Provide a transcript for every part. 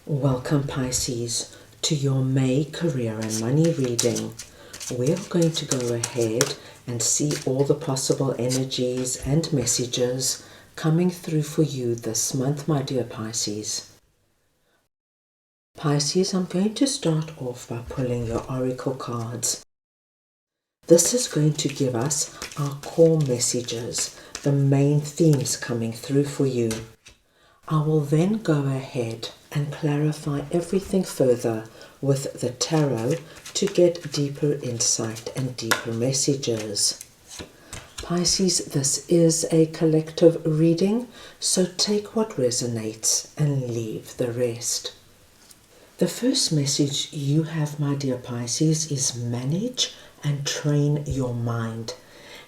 Welcome Pisces to your May career and money reading. We're going to go ahead and see all the possible energies and messages coming through for you this month, my dear Pisces. Pisces, I'm going to start off by pulling your oracle cards. This is going to give us our core messages, the main themes coming through for you. I will then go ahead and clarify everything further with the tarot to get deeper insight and deeper messages. Pisces, this is a collective reading, so take what resonates and leave the rest. The first message you have, my dear Pisces, is manage and train your mind.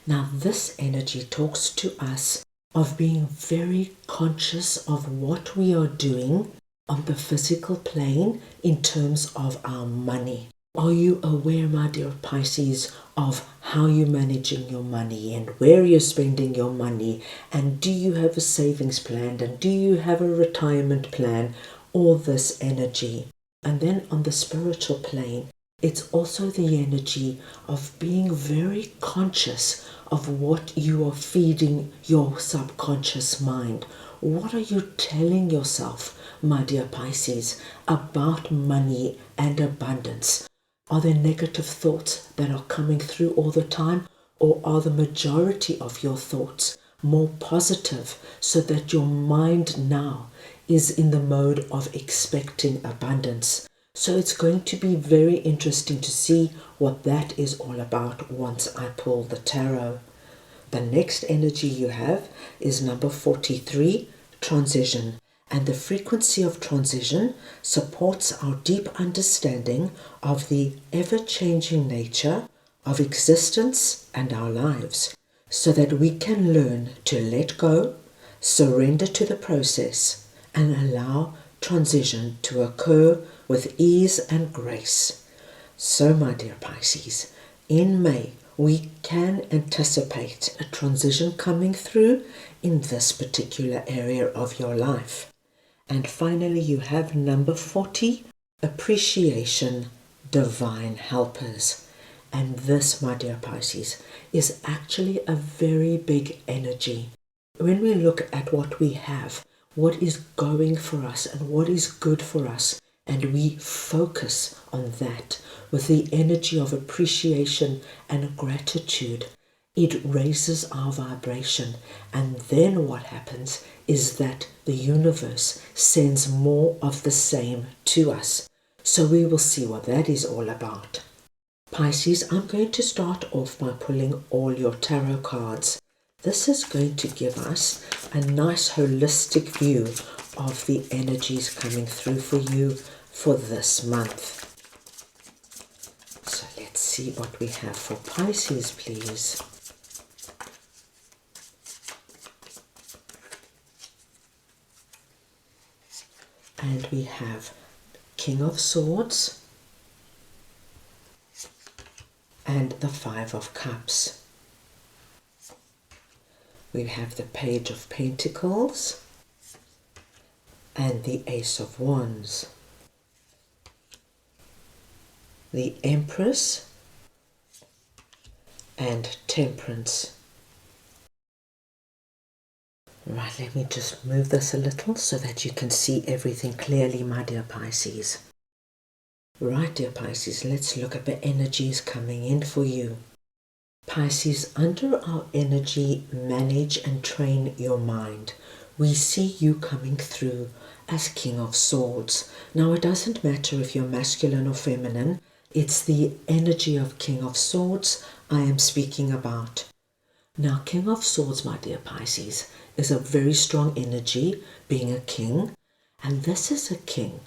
Now this energy talks to us of being very conscious of what we are doing on the physical plane in terms of our money. Are you aware, my dear Pisces, of how you're managing your money and where you're spending your money? And do you have a savings plan? And do you have a retirement plan? All this energy. And then on the spiritual plane, it's also the energy of being very conscious of what you are feeding your subconscious mind. What are you telling yourself, my dear Pisces, about money and abundance? Are there negative thoughts that are coming through all the time, or are the majority of your thoughts more positive so that your mind now is in the mode of expecting abundance? So it's going to be very interesting to see what that is all about once I pull the tarot. The next energy you have is number 43, transition. And the frequency of transition supports our deep understanding of the ever-changing nature of existence and our lives, so that we can learn to let go, surrender to the process, and allow transition to occur with ease and grace. So, my dear Pisces, in May, we can anticipate a transition coming through in this particular area of your life. And finally, you have number 40, appreciation, divine helpers. And this, my dear Pisces, is actually a very big energy. When we look at what we have, what is going for us and what is good for us, and we focus on that with the energy of appreciation and gratitude, it raises our vibration. And then what happens is that the universe sends more of the same to us. So we will see what that is all about. Pisces, I'm going to start off by pulling all your tarot cards. This is going to give us a nice holistic view of the energies coming through for you for this month. So let's see what we have for Pisces, please. And we have King of Swords and the Five of Cups. We have the Page of Pentacles and the Ace of Wands. The Empress and Temperance. Right, let me just move this a little so that you can see everything clearly, my dear Pisces. Right, dear Pisces, let's look at the energies coming in for you. Pisces, under our energy, manage and train your mind. We see you coming through as King of Swords. Now, it doesn't matter if you're masculine or feminine. It's the energy of King of Swords I am speaking about. Now, King of Swords, my dear Pisces, is a very strong energy, being a king. And this is a king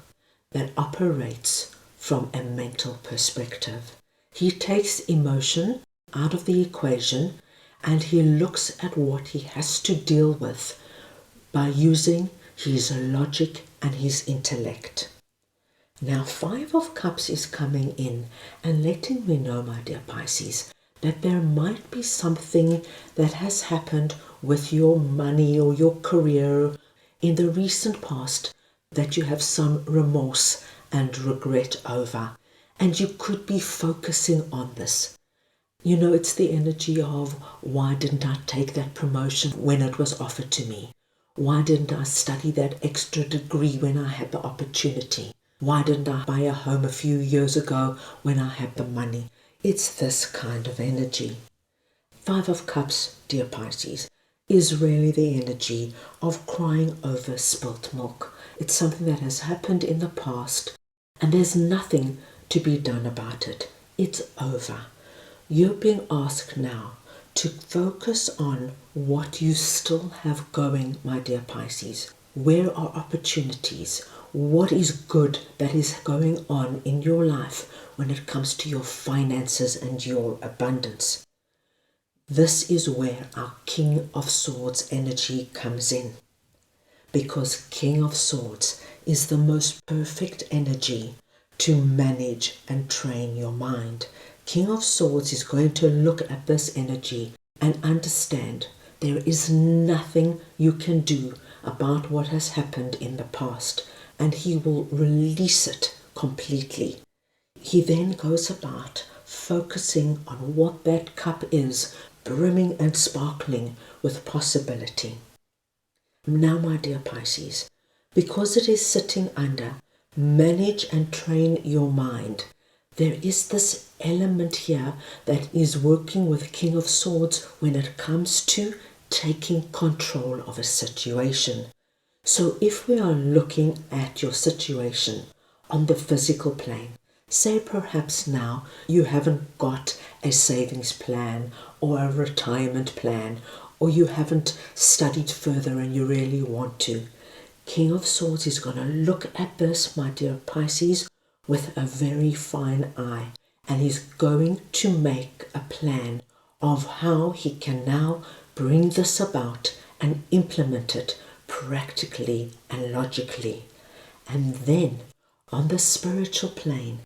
that operates from a mental perspective. He takes emotion out of the equation and he looks at what he has to deal with by using his logic and his intellect. Now, Five of Cups is coming in and letting me know, my dear Pisces, that there might be something that has happened with your money or your career in the recent past that you have some remorse and regret over. And you could be focusing on this. You know, it's the energy of, why didn't I take that promotion when it was offered to me? Why didn't I study that extra degree when I had the opportunity? Why didn't I buy a home a few years ago when I had the money? It's this kind of energy. Five of Cups, dear Pisces, is really the energy of crying over spilt milk. It's something that has happened in the past, and there's nothing to be done about it. It's over. You're being asked now to focus on what you still have going, my dear Pisces. Where are opportunities? What is good that is going on in your life when it comes to your finances and your abundance? This is where our King of Swords energy comes in, because King of Swords is the most perfect energy to manage and train your mind. King of Swords is going to look at this energy and understand there is nothing you can do about what has happened in the past, and he will release it completely. He then goes about focusing on what that cup is, brimming and sparkling with possibility. Now, my dear Pisces, because it is sitting under manage and train your mind, there is this element here that is working with King of Swords when it comes to taking control of a situation. So if we are looking at your situation on the physical plane, say perhaps now you haven't got a savings plan or a retirement plan, or you haven't studied further and you really want to. King of Swords is going to look at this, my dear Pisces, with a very fine eye, and he's going to make a plan of how he can now bring this about and implement it practically and logically. And then on the spiritual plane,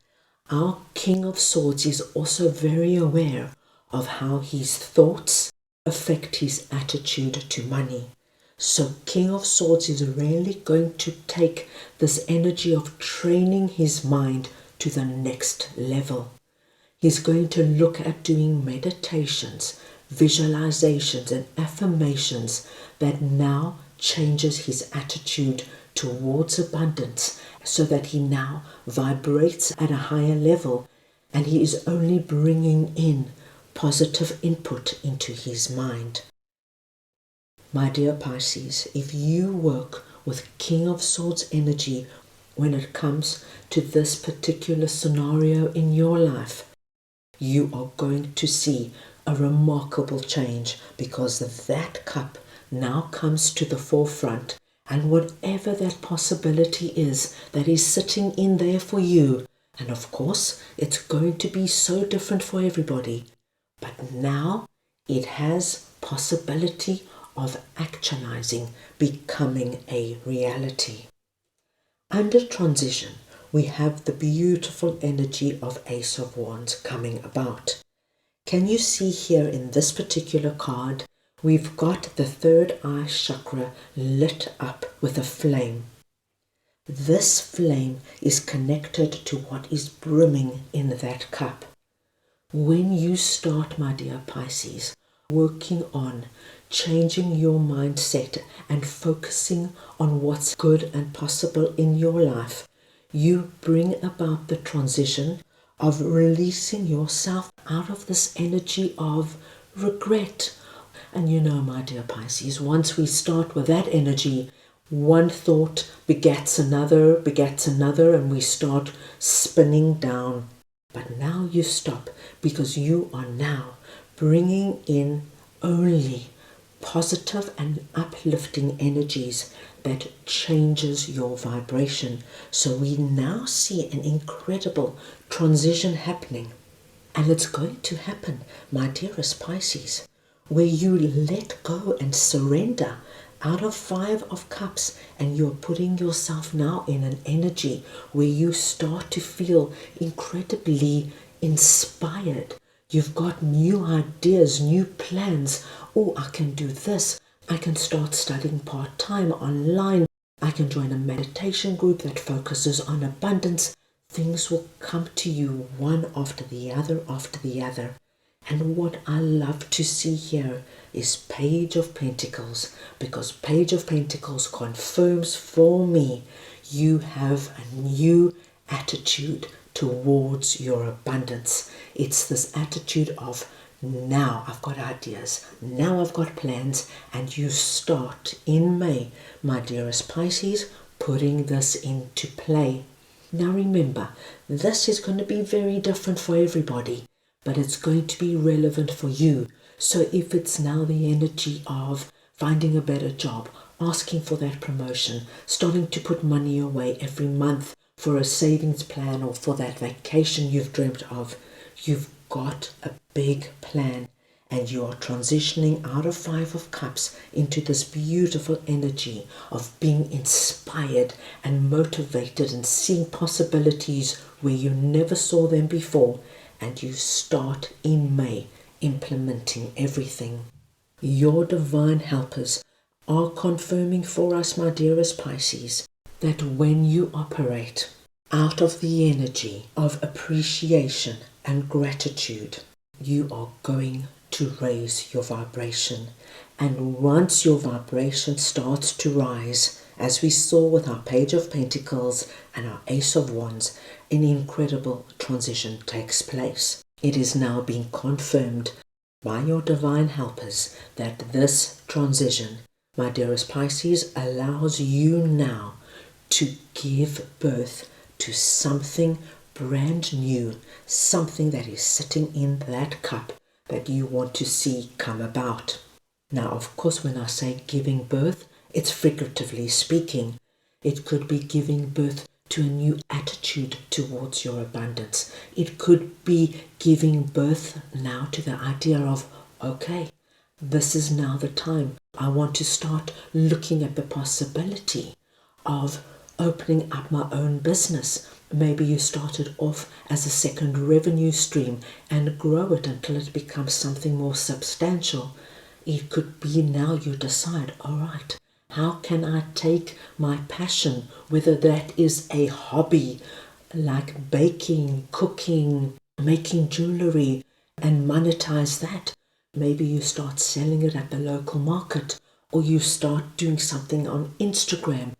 our King of Swords is also very aware of how his thoughts affect his attitude to money. So King of Swords is really going to take this energy of training his mind to the next level. He's going to look at doing meditations, visualizations and affirmations that now changes his attitude towards abundance, so that he now vibrates at a higher level and he is only bringing in positive input into his mind. My dear Pisces, if you work with King of Swords energy when it comes to this particular scenario in your life, you are going to see a remarkable change, because that cup now comes to the forefront, and whatever that possibility is that is sitting in there for you, and of course it's going to be so different for everybody, but now it has possibility of actualizing, becoming a reality. Under transition, we have the beautiful energy of Ace of Wands coming about. Can you see here in this particular card, we've got the third eye chakra lit up with a flame. This flame is connected to what is brimming in that cup. When you start, my dear Pisces, working on changing your mindset and focusing on what's good and possible in your life, you bring about the transition of releasing yourself out of this energy of regret. And you know, my dear Pisces, once we start with that energy, one thought begets another, and we start spinning down. But now you stop, because you are now bringing in only positive and uplifting energies that changes your vibration. So we now see an incredible transition happening, and it's going to happen, my dearest Pisces, where you let go and surrender out of Five of Cups, and you're putting yourself now in an energy where you start to feel incredibly inspired. You've got new ideas, new plans. Oh, I can do this. I can start studying part-time online. I can join a meditation group that focuses on abundance. Things will come to you one after the other after the other. And what I love to see here is Page of Pentacles, because Page of Pentacles confirms for me you have a new attitude towards your abundance. It's this attitude of, now I've got ideas, now I've got plans, and you start in May, my dearest Pisces, putting this into play. Now remember, this is going to be very different for everybody, but it's going to be relevant for you. So if it's now the energy of finding a better job, asking for that promotion, starting to put money away every month for a savings plan or for that vacation you've dreamt of, you've got a big plan and you are transitioning out of Five of Cups into this beautiful energy of being inspired and motivated and seeing possibilities where you never saw them before. And you start in May implementing everything. Your divine helpers are confirming for us, my dearest Pisces, that when you operate out of the energy of appreciation and gratitude, you are going to raise your vibration. And once your vibration starts to rise, as we saw with our Page of Pentacles and our Ace of Wands, an incredible transition takes place. It is now being confirmed by your divine helpers that this transition, my dearest Pisces, allows you now to give birth to something brand new, something that is sitting in that cup that you want to see come about. Now, of course, when I say giving birth, it's figuratively speaking. It could be giving birth to a new attitude towards your abundance. It could be giving birth now to the idea of, okay, this is now the time. I want to start looking at the possibility of opening up my own business. Maybe you started off as a second revenue stream and grow it until it becomes something more substantial. It could be now you decide, all right, how can I take my passion, whether that is a hobby like baking, cooking, making jewelry, and monetize that? Maybe you start selling it at the local market, or you start doing something on Instagram.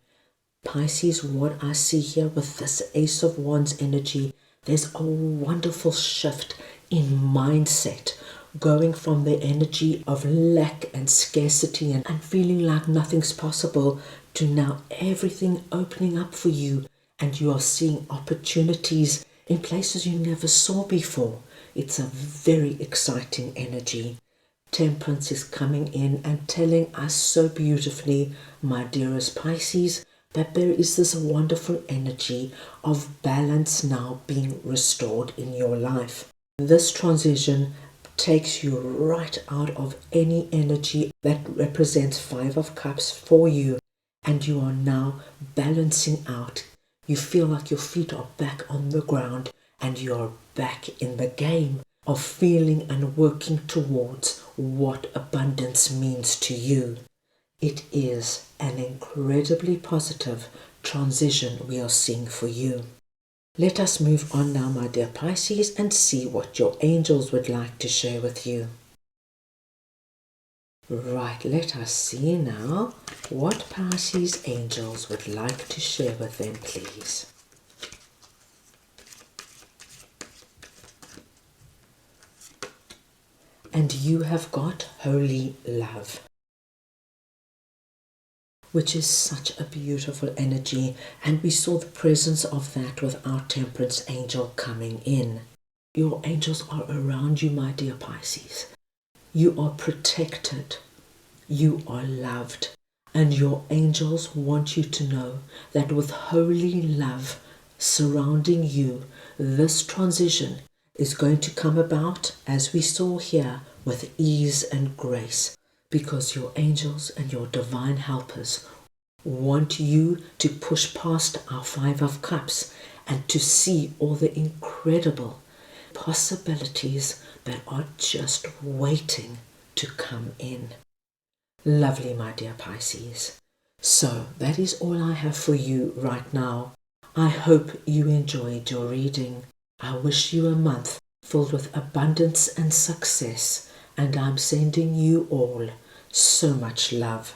Pisces, what I see here with this Ace of Wands energy, there's a wonderful shift in mindset, going from the energy of lack and scarcity and feeling like nothing's possible to now everything opening up for you, and you are seeing opportunities in places you never saw before. It's a very exciting energy. Temperance is coming in and telling us so beautifully, my dearest Pisces, that there is this wonderful energy of balance now being restored in your life. This transition takes you right out of any energy that represents Five of Cups for you, and you are now balancing out. You feel like your feet are back on the ground and you are back in the game of feeling and working towards what abundance means to you. It is an incredibly positive transition we are seeing for you. Let us move on now, my dear Pisces, and see what your angels would like to share with you. Right, let us see now what Pisces angels would like to share with them, please. And you have got Holy Love, which is such a beautiful energy, and we saw the presence of that with our Temperance angel coming in. Your angels are around you, my dear Pisces. You are protected, you are loved, and your angels want you to know that with holy love surrounding you, this transition is going to come about, as we saw here, with ease and grace, because your angels and your divine helpers want you to push past our Five of Cups and to see all the incredible possibilities that are just waiting to come in. Lovely, my dear Pisces. So that is all I have for you right now. I hope you enjoyed your reading. I wish you a month filled with abundance and success, and I'm sending you all so much love.